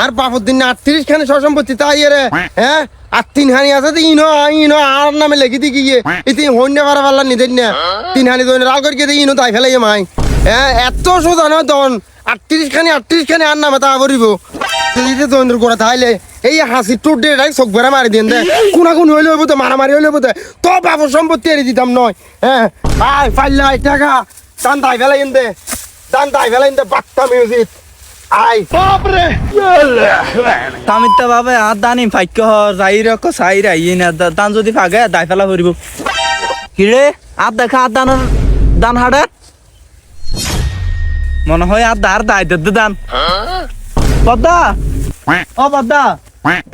আর বাপর দিন 38 খানি সম্পত্তি তাই রে হ্যাঁ আর 3 হানি আছে তো ইনো আর নামে লেখি দি গিয়ে ইতি হইনে পারা পারলা নিদেন না 3 হানি দইন রাল করে গিয়ে ইনো তাই ফেলাই মাই হ্যাঁ এত সোজা না দন 38 খানি আর নামে তা করিব দিতে দইনের গোড়া তাইলে এই হাসি টুট দে রাই চোখ ভরা মারি দেন দে কোন হইলে হইব তো মারামারি হইলে হইব তো বাপর সম্পত্তি এনে দিতাম নয় হ্যাঁ ভাই ফাইলাই টাকা দান তাই ফেলাই দে দান তাই ফেলাই দে বাট্টা মিউজিক আই বাপরে তামিতা বাবা আর দানি ফাইক যাই রক সাই রাই না দান যদি ফাগে দাই ফেলা করিব কিরে আর দেখা আর দান হাড়ে মনে হয় আর দার দাই দে দান পদ্দা ও পদ্দা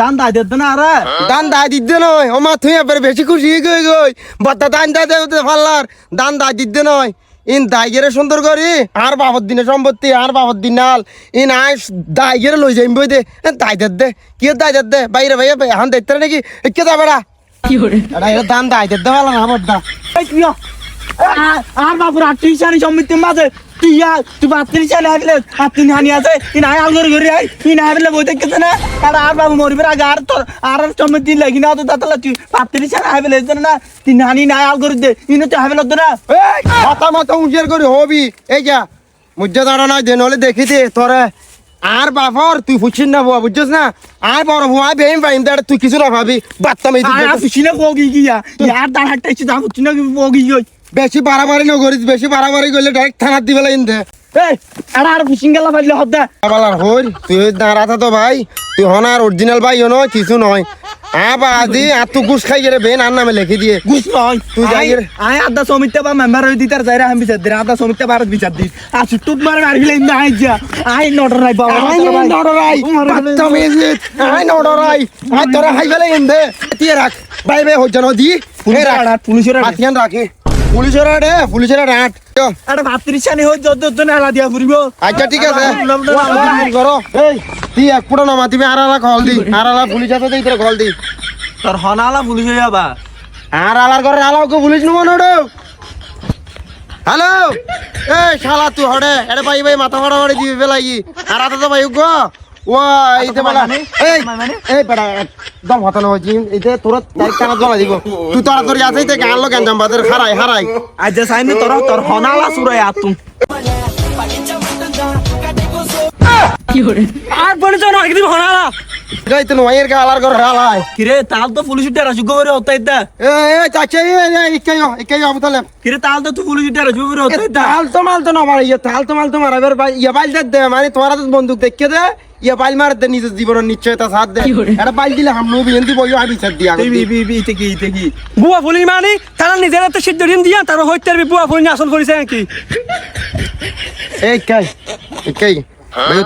দান দাই দে না আরে দান দাই দিতে নয় ও মা তুই এবার বেশি খুশি গই বাতা দান দাই দে ফাল্লার দান দাই দিতে নয় ইন দাইগেরে সুন্দর করি আর বাবার দিনে সম্পত্তি আর বাবার দিন নাল ইন আই দাইগেরে লই যাইম বই দে দাই দে কি দাই দে বাইরে ভাই হান দেখতে নাকি কে দা বেড়া কি করে এটা দান দাই দে ভালো না আমার দা আর বাপুর 38 হানি সম্পত্তি মাঝে তুই 32 হানি আসলে আর 3 হানি আছে ইন আই আল করে আই ইন আইলে বই দেখতে না আর বাবু মরিবার আগে আর তোর আর সম্পত্তি লাগি না তো তাতলা তুই 32 হানি আইলে না 3 হানি না আল করে দে ইন তো আইলে না এই মাথা উঁচিয়ে করে হবি এই যা মুজ্জা দাঁড়া নয় দেন হলে দেখি দে তোরে আর বাপর তুই ফুছিস না বুয়া বুঝছিস না আর বড় বুয়া বেম পাইম দাঁড়া তুই কিছু না ভাবি বাচ্চা মেয়ে আর পিছনে বগি গিয়া ইয়ার দাঁড় হাঁটতে ইচ্ছে দাম হচ্ছে না বগি গই বেশি বাড়াবাড়ি ন করিস বেশি বাড়াবাড়ি করলে ডাইরেক্ট থানার দিবে লাইন দে এই আর ফিশিং গেলা ফাইলে হদ্দা আবার হই তুই দাঁড়াতা তো ভাই তুই হন আর অরিজিনাল ভাই নয় কিছু নয় বাদি আর তুই ঘুষ খাই গেলে বেন আর নামে লিখে দিয়ে গুছ নয় তুই যাই আই আদা সমিতি বা মেম্বার হই দিতার যাইরা আমি বিচার দিরা আদা সমিতি ভারত বিচার দিস আর ছুটুক মারে আর হিলে না আই যা আই নডর নাই বাবা আই নডরাই বাচ্চা মেয়ে আই নডরাই আই তোরা হাই ফেলে এন্দে দিয়ে রাখ বাই বাই হই জানো দি পুলিশের হাতিয়ান রাখি পুলিশের রাট আরে 32 হানি হই যত না আলা দিয়া ফুরিব আচ্ছা ঠিক আছে করো এই তুই এক ফুটো নামা তুমি আড়ালা কল দি আড়ালা পুলিশ আছে তো ইতরে কল দি তোর হনালা পুলিশ হই যাবা আর আলার করে আলাকে পুলিশ নুমো নড়ো হ্যালো এই শালা তুই হড়ে এড়ে ভাই মাথা ফাড়া ফাড়ি দিবি বেলাই আর আতা তো ভাই গো ও এইতে বলা এই বেটা দম হতানো হইছি এইতে তোর তাই কানা জ্বলা দিব তুই তাড়াতাড়ি আসেই তে গাল গঞ্জাম বাদের হারাই আজ যে সাইনে তোর হনালা সুরাই আতুম কি করে আর বলে তো না একদিন হনালা এই তো নয়ের গালার করে হালাই কিরে তাল তো পুলিশ টেরা জুগো করে হতাই দা এই চাচা এই আবতালে কিরে তাল তো তুই পুলিশ টেরা জুগো করে হতাই দা তাল তো না মারা তাল তো মারা এবার ইয়া বাইল দে মানে তোমার হাতে বন্দুক দেখকে দে ইয়া বাইল মার দে নিজের জীবনের নিশ্চয়তা সাথ দে এটা বাইল দিলে হাম নবি এন্দি বইও আমি সাথ দিয়া ইতে কি বুয়া পুলিশ মানে তারা নিজের তো সিদ্ধ দিন দিয়া তার হইতার বুয়া পুলিশ আসল করিছে নাকি এই কাই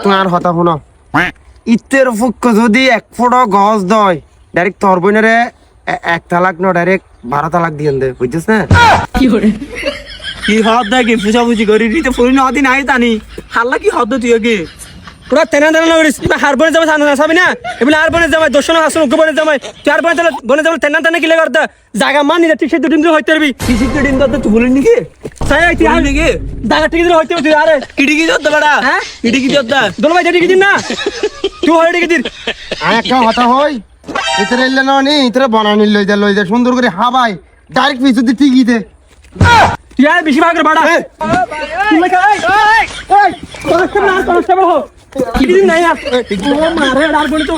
তোমার হতা শুনো ইতের পক্ষ যদি 1 ফুট গজ দয় ডাইরেক্ট তোর বইনারে 1 তালাক ন ডাইরেক্ট 12 তালাক দিয়েন দে বুঝছিস না কি করে কি হদ দে কি ফুসাফুসি করি দিতে ফুলিন আদি নাই জানি হাল্লা কি হদ তুই কি পুরা তেনা করিস হার বনে যাবে সানা সাবি না এগুলা আর বনে যাবে দর্শন আসন উগ্র বনে যাবে তুই আর বনে যাবে তেনা কি লাগা জায়গা মান নিতে ঠিক সেই দুদিন হইতে পারবি কি ঠিক দিন তো তুই বলিস নাকি সাই তুই আর নাকি জায়গা ঠিক দিন হইতে তুই আরে কিডি কি দত বড়া হ্যাঁ কিডি কি দত দল ভাই ঠিক দিন না তুই হই ঠিক দিন আয় একটা হতা হই ইতরে এলে না নি ইতরে বানানি লই দে সুন্দর করে হাবাই ডাইরেক্ট পিছু দি ঠিকই দে তুই আর বেশি ভাগ করে বাড়া তুই লাগা এই তোর না তোর সব হো কি দিন নাই আর মারে আর বলে তো